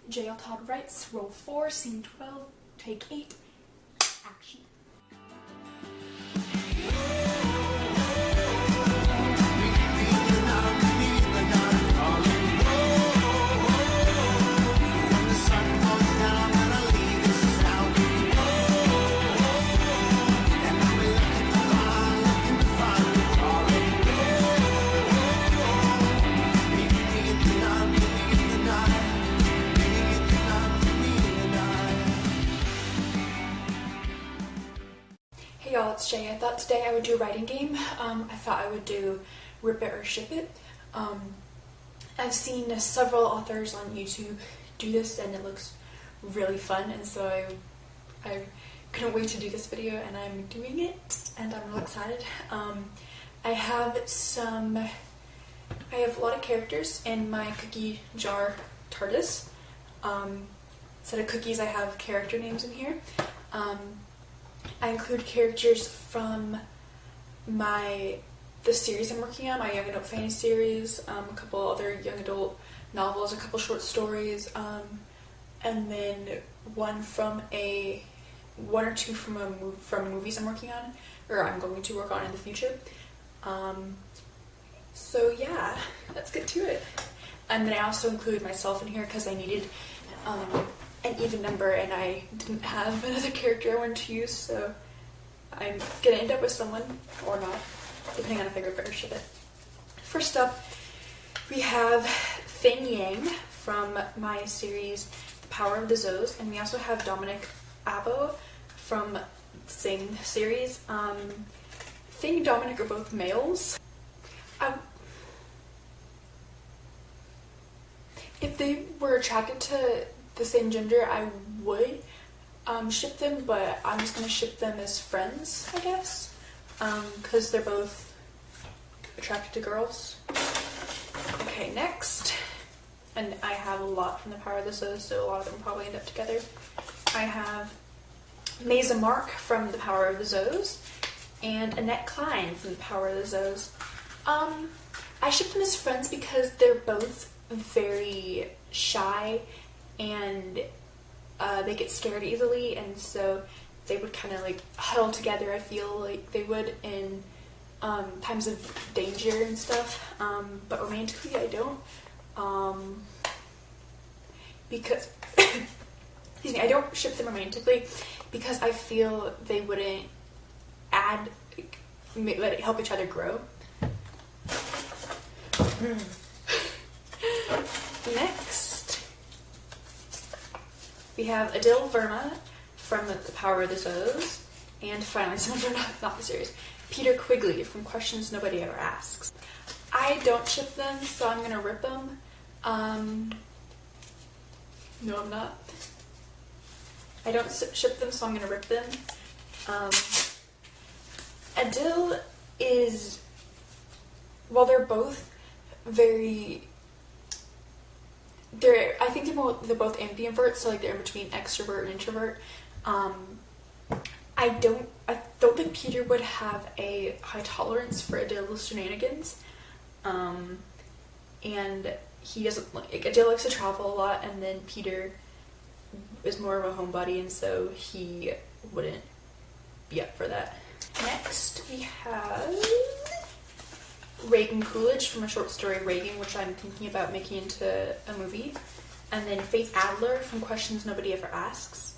JL Todd writes, Role 4, Scene 12, Take 8, Action. Hey y'all, it's Jay. I thought today I would do a writing game. I thought I would do Rip It or Ship It. I've seen several authors on YouTube do this and it looks really fun, and so I couldn't wait to do this video, and I'm doing it and I'm really excited. I have a lot of characters in my cookie jar TARDIS. Instead of cookies, I have character names in here. I include characters from the series I'm working on, my young adult fantasy series, a couple other young adult novels, a couple short stories, and then one or two from movies I'm working on, or I'm going to work on in the future. So yeah, let's get to it. And then I also include myself in here because I needed an even number, and I didn't have another character I wanted to use, so I'm gonna end up with someone, or not, depending on if I rip it or ship it. First up, we have Thing Yang from my series The Power of the Zoes, and we also have Dominic Abo from the same series. Thing and Dominic are both males. If they were attracted to the same gender, I would ship them, but I'm just going to ship them as friends, I guess, because they're both attracted to girls. Okay, next, and I have a lot from The Power of the Zoes, so a lot of them probably end up together. I have Mesa Mark from The Power of the Zoes, and Annette Klein from The Power of the Zoes. I ship them as friends because they're both very shy, and they get scared easily, and so they would kind of like huddle together, I feel like they would in times of danger and stuff, but romantically I don't, because excuse me, I don't ship them romantically because I feel they wouldn't let it help each other grow. Next, we have Adil Verma from The Power of the Zoes, and finally someone from not the series, Peter Quigley from Questions Nobody Ever Asks. I don't ship them, so I'm gonna rip them. No, I'm not. I don't ship them, so I'm gonna rip them. Adil is, while they're both I think they're both ambiverts, so like they're in between extrovert and introvert. I don't think Peter would have a high tolerance for Adil's shenanigans, and he doesn't like Adil likes to travel a lot, and then Peter is more of a homebody, and so he wouldn't be up for that. Next, we have Reagan Coolidge from a short story Reagan, which I'm thinking about making into a movie, and then Faith Adler from Questions Nobody Ever Asks.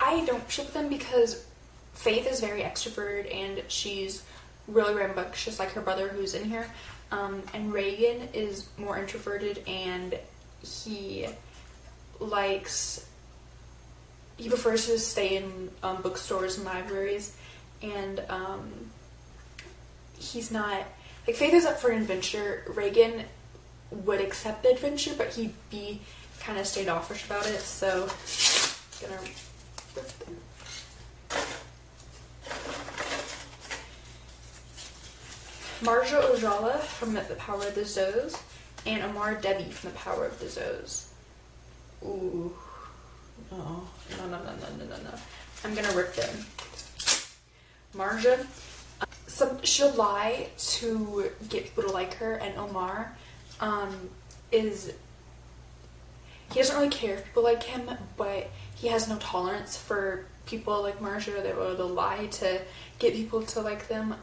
I don't ship them because Faith is very extroverted and she's really rambunctious like her brother who's in here, and Reagan is more introverted and he prefers to stay in bookstores and libraries, and he's not like, Faith is up for an adventure. Reagan would accept the adventure, but he'd be kind of standoffish about it, so I'm gonna rip them. Marja Ojala from The Power of the Zoes, and Amar Debbie from The Power of the Zoes. Ooh. No. I'm gonna rip them. Marja, she'll lie to get people to like her, and Omar he doesn't really care if people like him, but he has no tolerance for people like Marja that will lie to get people to like them.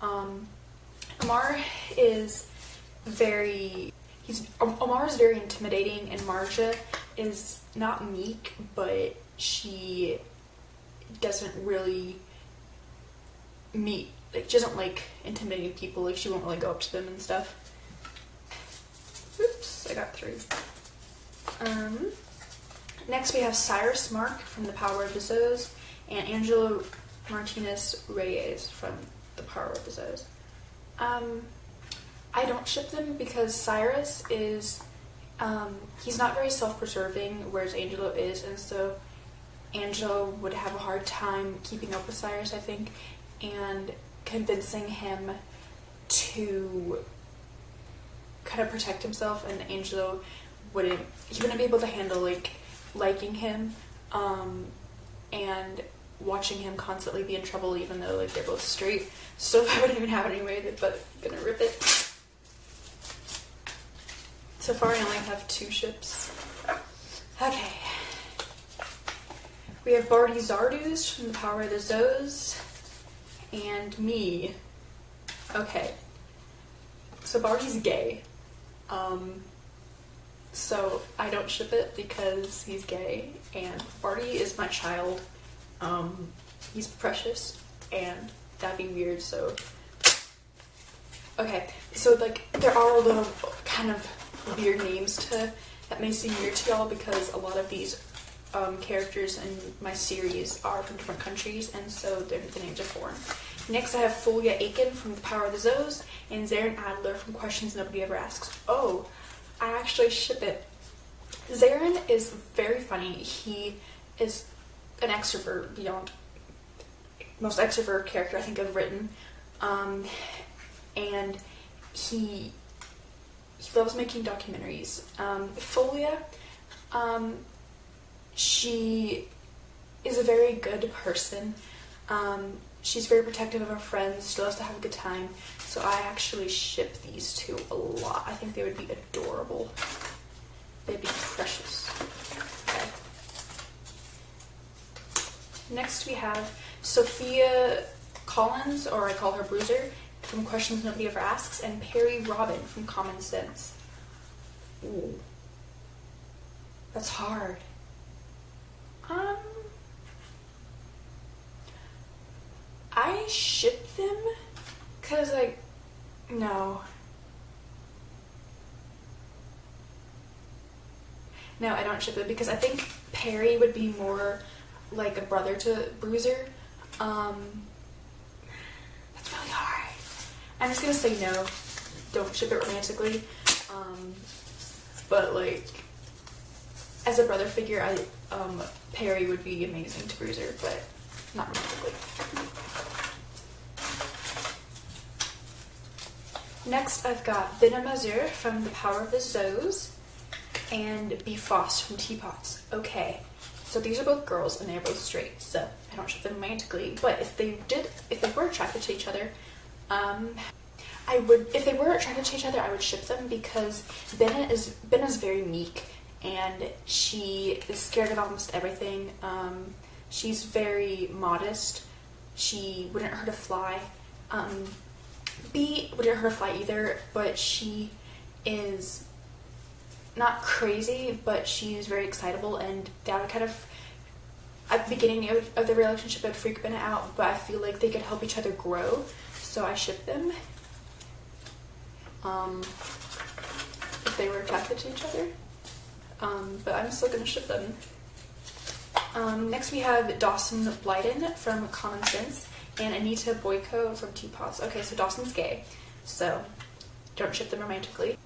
Amar is very intimidating, and Marja is not meek, but she doesn't really she doesn't like intimidating people. Like, she won't really go up to them and stuff. Oops, I got 3. Next we have Cyrus Mark from The Power of the Zoes and Angelo Martinez Reyes from The Power of the Zoes. I don't ship them because Cyrus is, he's not very self-preserving, whereas Angelo is, and so Angelo would have a hard time keeping up with Cyrus, I think, and convincing him to kind of protect himself, and Angelo wouldn't be able to handle liking him, and watching him constantly be in trouble, even though they're both straight. So I wouldn't even have it anyway, but I'm gonna rip it. So far I only have 2 ships. Okay. We have Barty Zardoz from The Power of the Zoes and me. Okay. So Barty's gay. So I don't ship it because he's gay, and Barty is my child. He's precious, and that'd be weird, so... Okay, so there are a little kind of weird names that may seem weird to y'all, because a lot of these characters in my series are from different countries, and so the names are foreign. Next I have Fulia Aiken from The Power of the Zoes and Zarin Adler from Questions Nobody Ever Asks. Oh, I actually ship it. Zarin is very funny. He is an extrovert beyond most extrovert character I think I've written, and he loves making documentaries. Folia, she is a very good person. She's very protective of her friends. She loves to have a good time. So I actually ship these 2 a lot. I think they would be adorable. They'd be precious. Okay. Next we have Sophia Collins, or I call her Bruiser, from Questions Nobody Ever Asks, and Perry Robin from Common Sense. Ooh. That's hard. I ship them because, no. No, I don't ship them because I think Perry would be more like a brother to Bruiser. That's really hard. I'm just gonna say no. Don't ship it romantically. But as a brother figure, Perry would be amazing to Bruiser, but not romantically. Next, I've got Bina Mazur from The Power of the Zoes and B. Foss from Teapots. Okay, so these are both girls and they're both straight, so I don't ship them romantically. But if they were attracted to each other, I would ship them because Bina's very meek, and she is scared of almost everything. She's very modest. She wouldn't hurt a fly. B wouldn't hurt a fly either, but she is not crazy, but she's very excitable, and that would kind of, at the beginning of the relationship, I'd freak Bina out, but I feel like they could help each other grow, so I ship them. If they were attracted to each other. But I'm still gonna ship them. Next we have Dawson Blyden from Common Sense and Anita Boyko from Teapots. Okay, so Dawson's gay, so don't ship them romantically.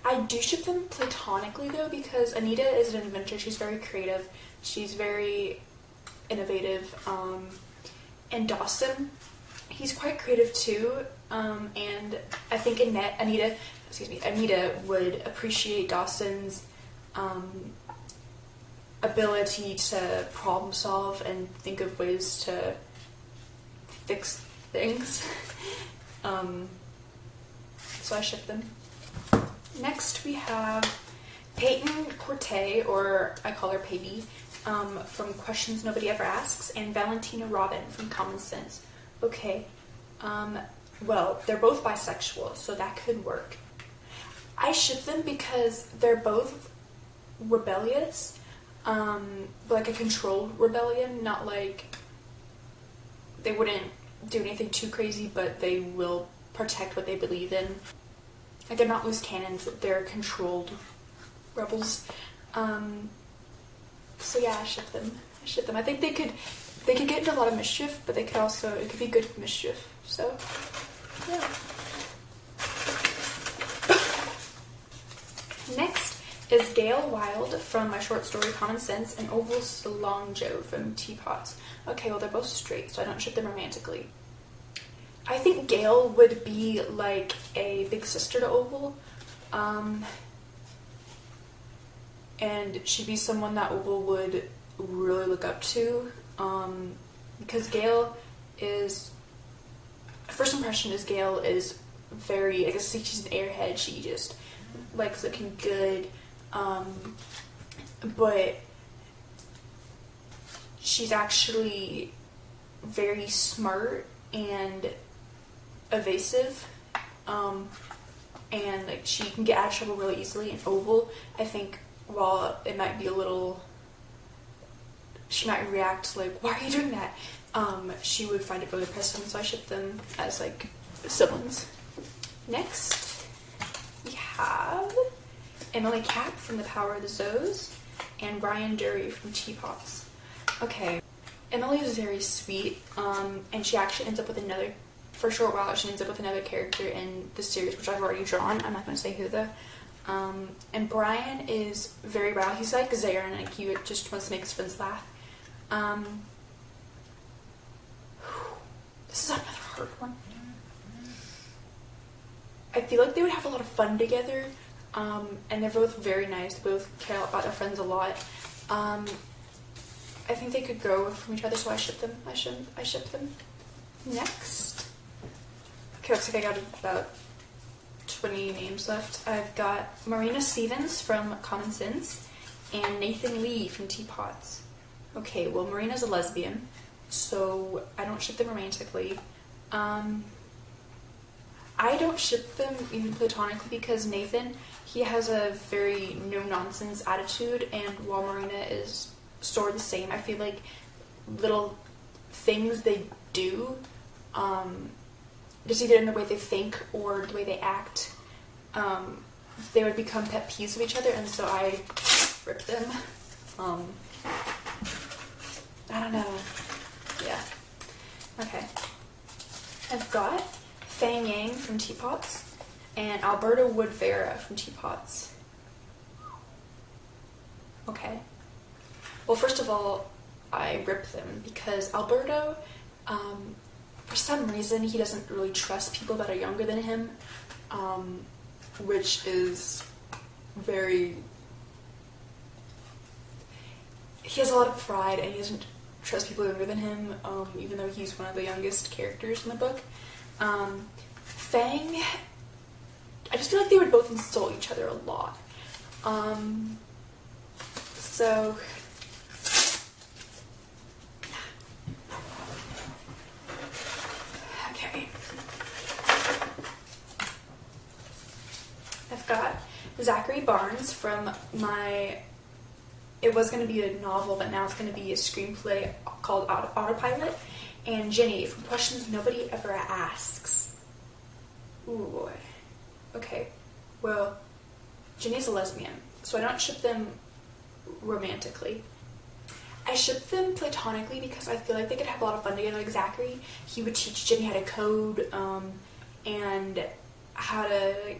I do ship them platonically though, because Anita is an inventor. She's very creative. She's very innovative. And Dawson, he's quite creative too. And I think Anita would appreciate Dawson's ability to problem solve and think of ways to fix things. So I ship them. Next we have Peyton Corte, or I call her Pavey, from Questions Nobody Ever Asks, and Valentina Robin from Common Sense. Okay, well, they're both bisexual, so that could work. I ship them because they're both rebellious, like a controlled rebellion, not like they wouldn't do anything too crazy, but they will protect what they believe in. Like, they're not loose cannons, they're controlled rebels. So yeah, I ship them. I think they could get into a lot of mischief, but they could also, it could be good mischief. So yeah. Next is Gail Wilde from my short story Common Sense, and Oval Salonjo from Teapots. Okay, well, they're both straight, so I don't ship them romantically. I think Gail would be like a big sister to Oval, and she'd be someone that Oval would really look up to, because Gail is, first impression is Gail is very, I guess she's an airhead, she just likes looking good, but she's actually very smart and evasive, and like she can get out of trouble really easily. And Oval, I think, while it might be a little, she might react like, why are you doing that? She would find it really depressing, so I ship them as like siblings. Next, we have Emily Capp from The Power of the Zoes and Brian Dury from Teapots. Okay, Emily is very sweet, and she actually ends up with another, for a short while, she ends up with another character in the series, which I've already drawn. I'm not going to say who though. And Brian is very wild. He's like Zayn, like he just wants to make his friends laugh. This is another hard one. I feel like they would have a lot of fun together, and they're both very nice. They both care about their friends a lot. I think they could grow from each other, so I ship them. I ship them. Next. Okay, looks like I got about 20 names left. I've got Marina Stevens from Common Sense and Nathan Lee from Teapots. Okay, well, Marina's a lesbian, so I don't ship them romantically. I don't ship them even platonically because Nathan, he has a very no-nonsense attitude, and while Marina is sort of the same, I feel like little things they do, just either in the way they think or the way they act, they would become pet peeves of each other, and so I rip them. I don't know. Yeah. Okay. I've got Fang Yang from Teapots and Alberta Wood Vera from Teapots. Okay. Well, first of all, I rip them because Alberto, for some reason, he doesn't really trust people that are younger than him, which is very... He has a lot of pride and he doesn't trust people younger than him, even though he's one of the youngest characters in the book. Fang, I just feel like they would both insult each other a lot. So... Okay. I've got Zachary Barnes from my... It was going to be a novel, but now it's going to be a screenplay called Autopilot. And Jenny from Questions Nobody Ever Asks. Ooh, boy. Okay. Well, Jenny's a lesbian, so I don't ship them romantically. I ship them platonically because I feel like they could have a lot of fun together. Like Zachary, he would teach Jenny how to code, and how to...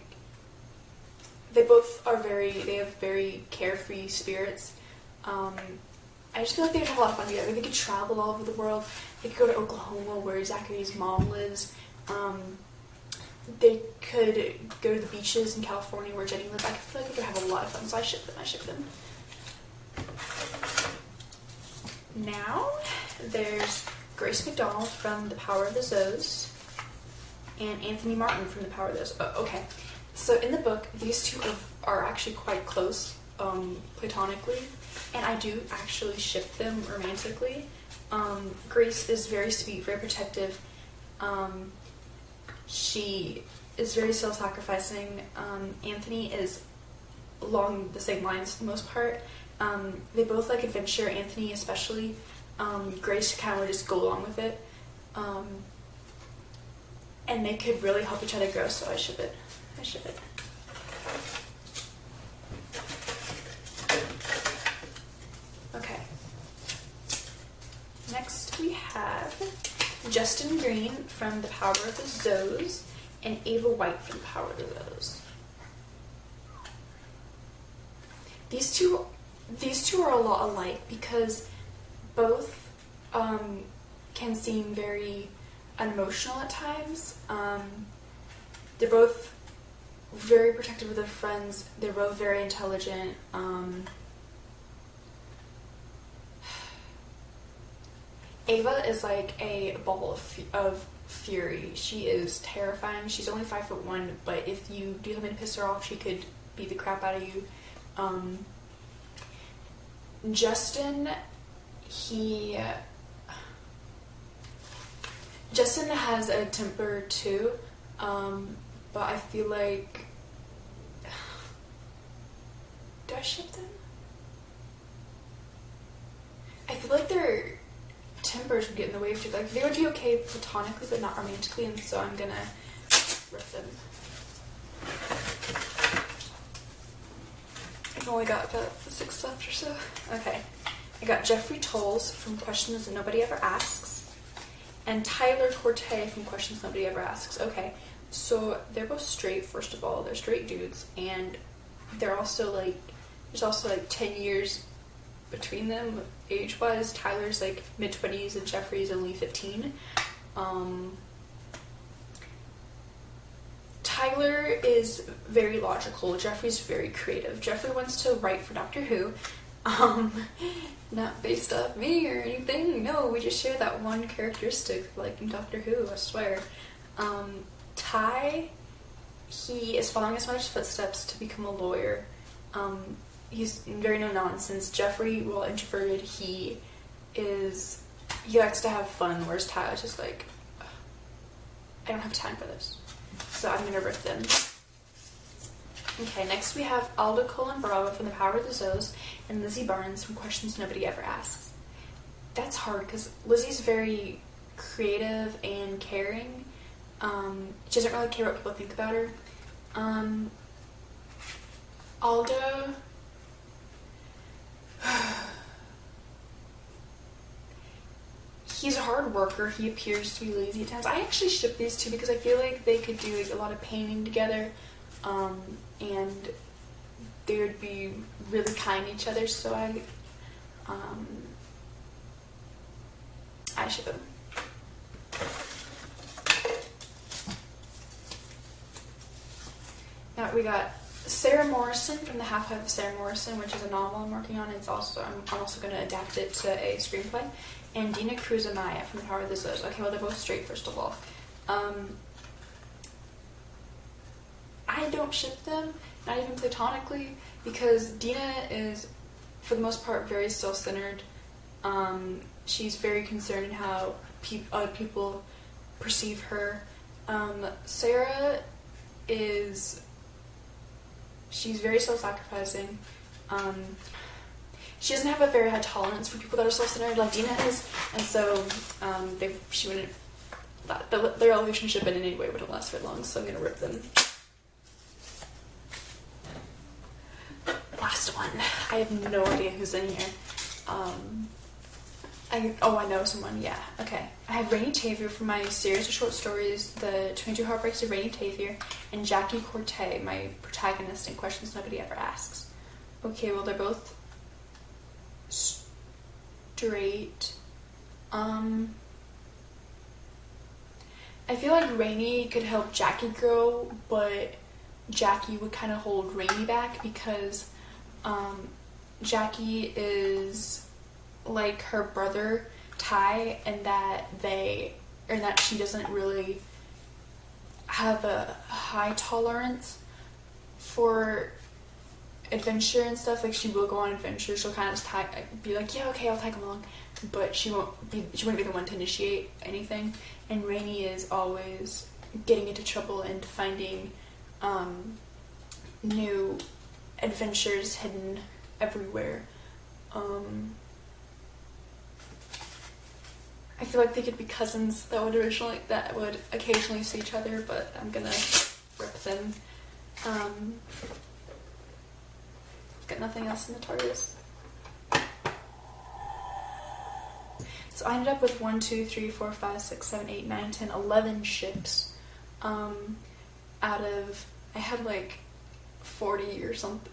They both are they have very carefree spirits. I just feel like they would have a lot of fun together. They could travel all over the world. They could go to Oklahoma, where Zachary's mom lives. They could go to the beaches in California, where Jenny lives. I feel like they could have a lot of fun, so I ship them. Now, there's Grace McDonald from The Power of the Zoes and Anthony Martin from The Power of the Zoes. Okay, so in the book, these two are actually quite close. platonically, and I do actually ship them romantically. Grace is very sweet, very protective. She is very self-sacrificing. Anthony is along the same lines for the most part. They both like adventure, Anthony especially. Grace kind of just go along with it. And they could really help each other grow, so I ship it. Okay. Next we have Justin Green from The Power of the Zoes and Ava White from The Power of the Zoes. These two are a lot alike because both can seem very unemotional at times. They're both very protective of their friends. They're both very intelligent. Ava is like a ball of fury. She is terrifying. She's only 5'1", but if you do something to piss her off, she could beat the crap out of you. Justin has a temper too, but I feel like, do I ship them? I feel like their tempers would get in the way of each other. Like, they would be okay platonically, but not romantically, and so I'm gonna rip them. I've only got about 6 left or so. Okay. I got Jeffrey Tolles from Questions That Nobody Ever Asks, and Tyler Corte from Questions Nobody Ever Asks. Okay, so they're both straight, first of all. They're straight dudes, and they're also like, there's also like 10 years between them age-wise. Tyler's like mid-20s and Jeffrey's only 15. Tyler is very logical. Jeffrey's very creative. Jeffrey wants to write for Doctor Who. Not based off me or anything. No, we just share that one characteristic of liking Doctor Who, I swear. Ty, he is following his mother's footsteps to become a lawyer. He's very no-nonsense. Jeffrey, while introverted, he likes to have fun, whereas Ty is just like, I don't have time for this. So I'm gonna rip them. Okay, next we have Aldo Colin Bravo from The Power of the Zoes and Lizzie Barnes from Questions Nobody Ever Asks. That's hard because Lizzie's very creative and caring. She doesn't really care what people think about her. Aldo, he's a hard worker. He appears to be lazy at times. I actually ship these two because I feel like they could do like a lot of painting together, and they would be really kind to each other. So I ship them. Now we got Sarah Morrison from The Half Life of Sarah Morrison, which is a novel I'm working on. I'm also going to adapt it to a screenplay. And Dina Cruz Amaya from The Power of the Zoes. Okay, well, they're both straight, first of all. I don't ship them, not even platonically, because Dina is, for the most part, very self-centered. She's very concerned in how other people perceive her. Sarah she's very self-sacrificing. She doesn't have a very high tolerance for people that are self-centered like Dina is, and so their relationship in any way wouldn't last very long, so I'm going to rip them. Last one. I have no idea who's in here. I know someone, yeah. Okay. I have Rainey Tavier from my series of short stories, The 22 Heartbreaks of Rainey Tavier, and Jackie Corte, my protagonist in Questions Nobody Ever Asks. Okay, well, they're both straight. I feel like Rainey could help Jackie grow, but Jackie would kind of hold Rainey back because Jackie is like her brother Ty, and that she doesn't really have a high tolerance for adventure and stuff, like she will go on adventures. She'll kind of just be like, yeah, okay, I'll tag along, but she wouldn't be the one to initiate anything. And Rainy is always getting into trouble and finding new adventures hidden everywhere. I feel like they could be cousins that would occasionally see each other, but I'm gonna rip them. Got nothing else in the TARDIS. So I ended up with 1, 2, 3, 4, 5, 6, 7, 8, 9, 10, 11 ships. Out of, I had like 40 or something.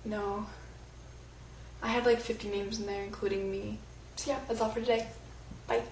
No. I had like 50 names in there, including me. So yeah, that's all for today. Bye.